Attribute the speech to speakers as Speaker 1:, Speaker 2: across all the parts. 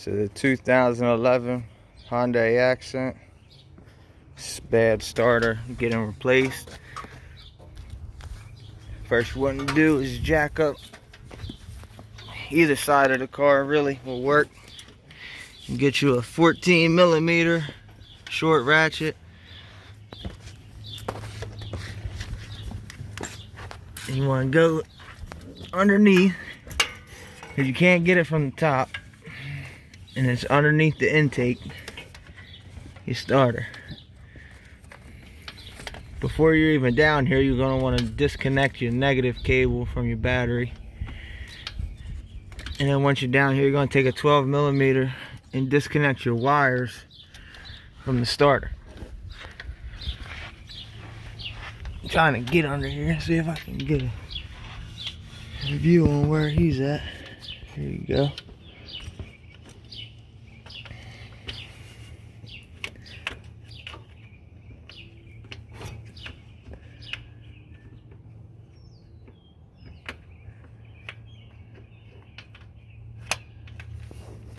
Speaker 1: So the 2011 Hyundai Accent. It's a bad starter, getting replaced. First you want to do is jack up either side of the car, really will work. You get you a 14mm short ratchet. And you want to go underneath, because you can't get it from the top, and it's underneath the intake, your starter. Before you're even down here, you're going to want to disconnect your negative cable from your battery. And then once you're down here, you're going to take a 12mm and disconnect your wires from the starter. I'm trying to get under here and see if I can get a view on where he's at. Here you go.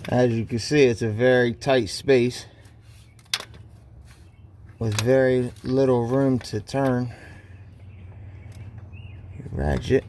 Speaker 1: As you can see, it's a very tight space with very little room to turn. You ratchet.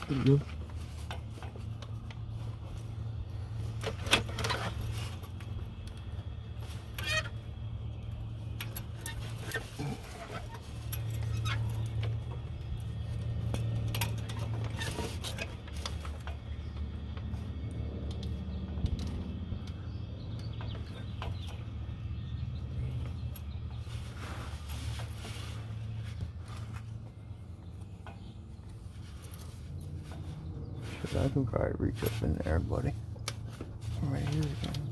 Speaker 1: There you go. I can probably reach up in there, buddy. Right here again.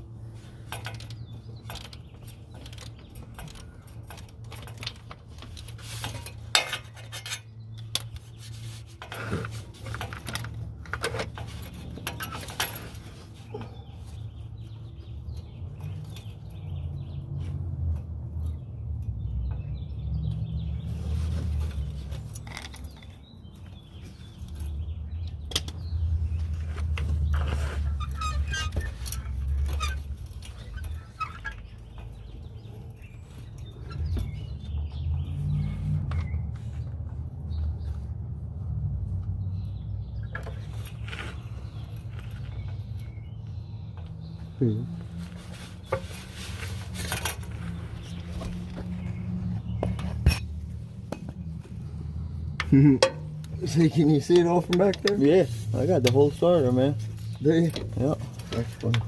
Speaker 2: See, can you see it all from back there?
Speaker 1: Yeah, I got the whole starter, man.
Speaker 2: Do you?
Speaker 1: Yep.
Speaker 2: That's funny.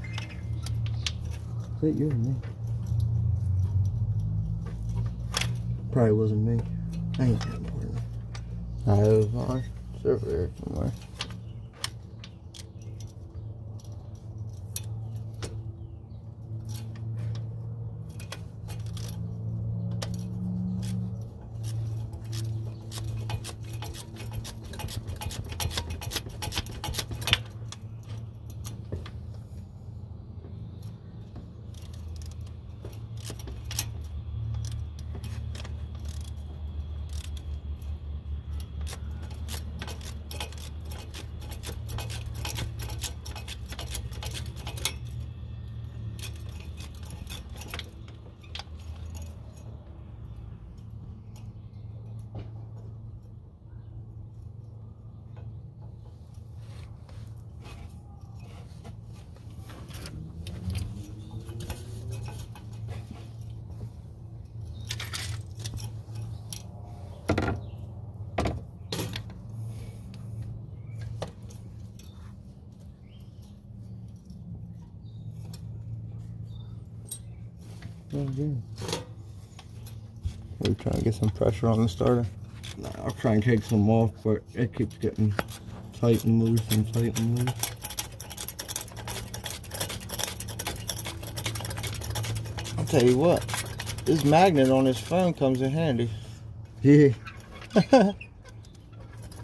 Speaker 2: Is that you or me? Probably wasn't me. I ain't that important.
Speaker 1: I was on. It's over there somewhere.
Speaker 2: again.
Speaker 1: We're trying to get some pressure on the starter.
Speaker 2: Nah, I'll try and take some off, but it keeps getting tight and loose and tight and loose.
Speaker 1: I'll tell you what, This magnet on this phone comes in handy.
Speaker 2: Yeah.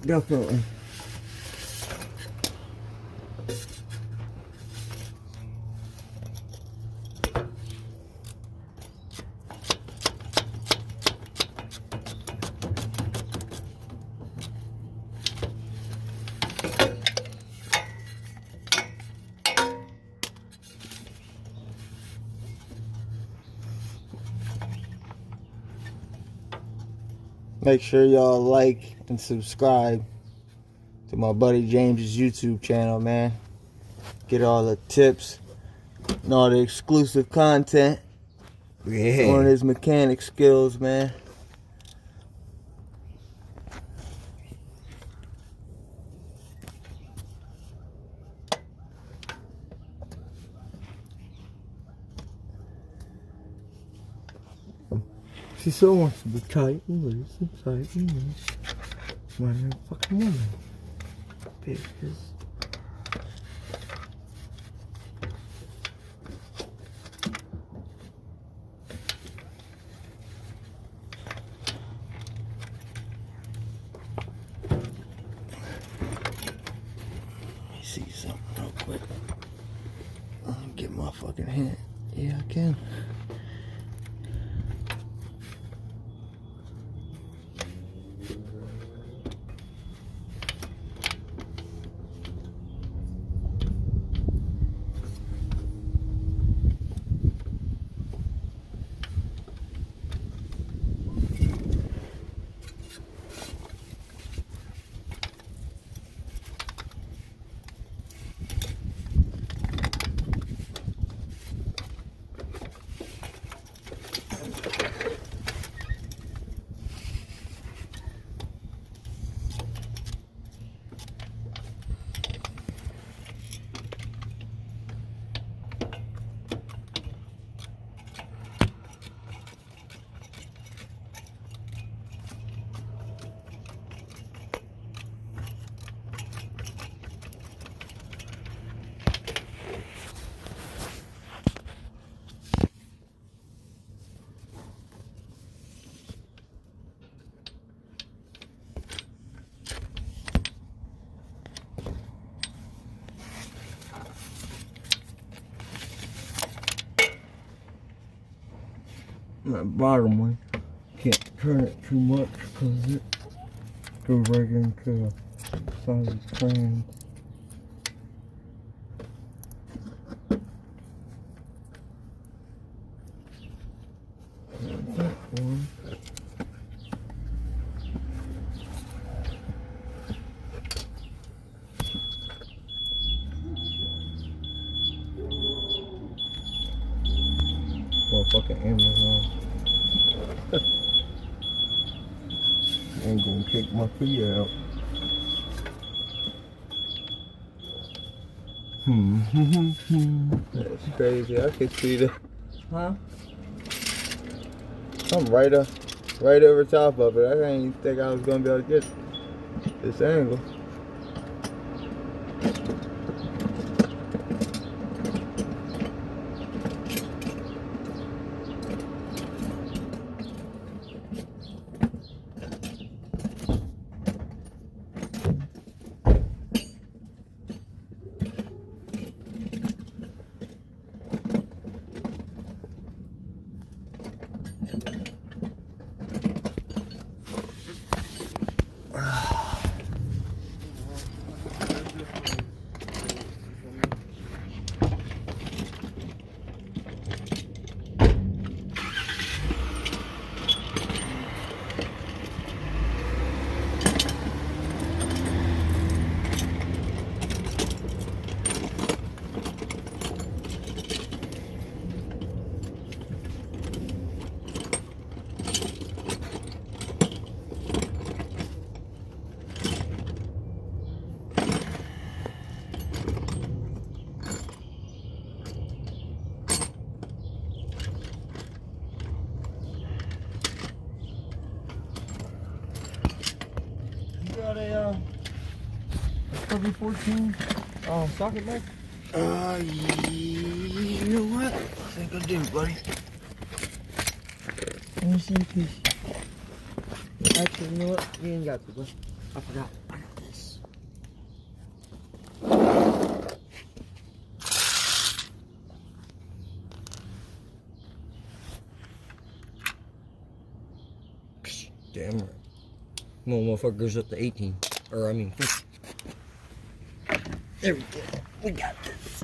Speaker 2: Definitely.
Speaker 1: Make sure y'all like and subscribe to my buddy James's YouTube channel, man. Get all the tips and all the exclusive content on
Speaker 2: Yeah.
Speaker 1: his mechanic skills, man.
Speaker 2: She still wants to be tight and loose and tight and loose. Why not fucking woman? Bitches.
Speaker 1: Let me see something real quick. I'll get my fucking hand. Yeah, I can.
Speaker 2: That bottom one, can't turn it too much because it goes right into the side of the frame. And that one. Motherfucking Amazon. Ain't gonna kick my feet out.
Speaker 1: That's crazy. I can see that.
Speaker 2: Huh?
Speaker 1: I'm right over top of it. I didn't even think I was gonna be able to get this angle.
Speaker 2: Got a W14 socket back?
Speaker 1: You know what? I think I do, buddy.
Speaker 2: Let me see, please. Actually, you know what? You ain't got to go. I forgot. I got this. Damn right. No motherfuckers up to 18. Or, I mean, 50. There we go. We got this.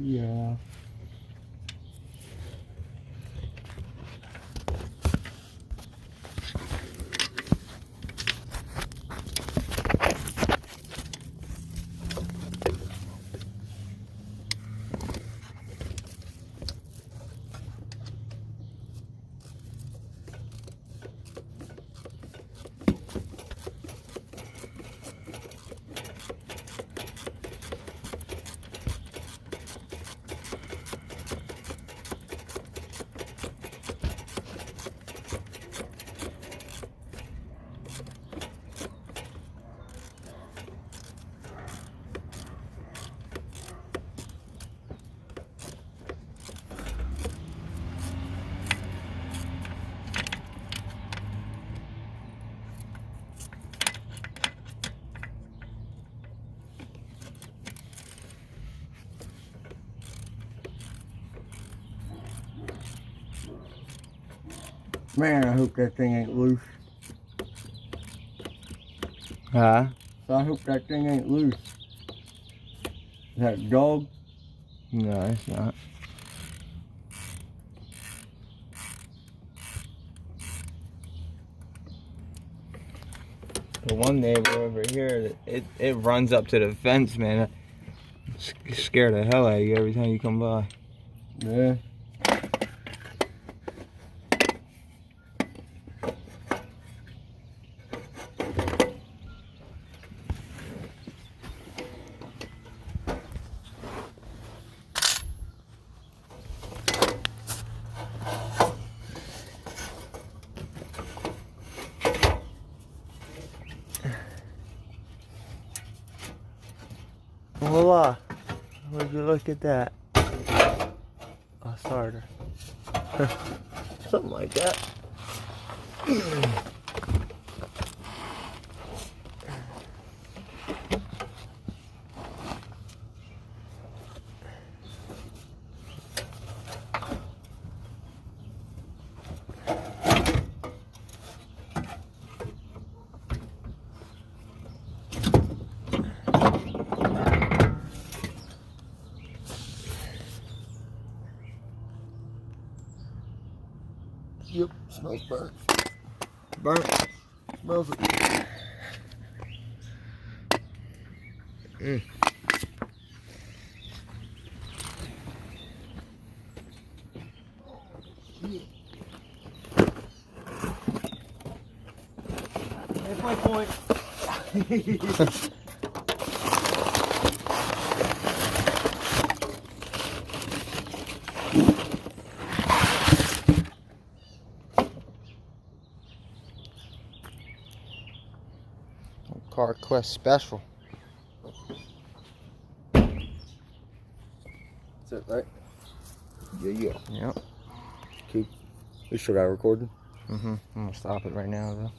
Speaker 2: Yeah. Man, I hope that thing ain't loose.
Speaker 1: Huh?
Speaker 2: So I hope that thing ain't loose. Is that a dog?
Speaker 1: No, it's not. The one neighbor over here, it runs up to the fence, man. It scared the hell out of you every time you come by.
Speaker 2: Yeah.
Speaker 1: Voila! Would you look at that? A starter. Something like that.
Speaker 2: Yep, smells burnt. Burnt. Smells it. That's my point.
Speaker 1: Car Quest special.
Speaker 2: That's it, right? Yeah.
Speaker 1: Yep.
Speaker 2: Keep. We still got recording.
Speaker 1: I'm gonna stop it right now though.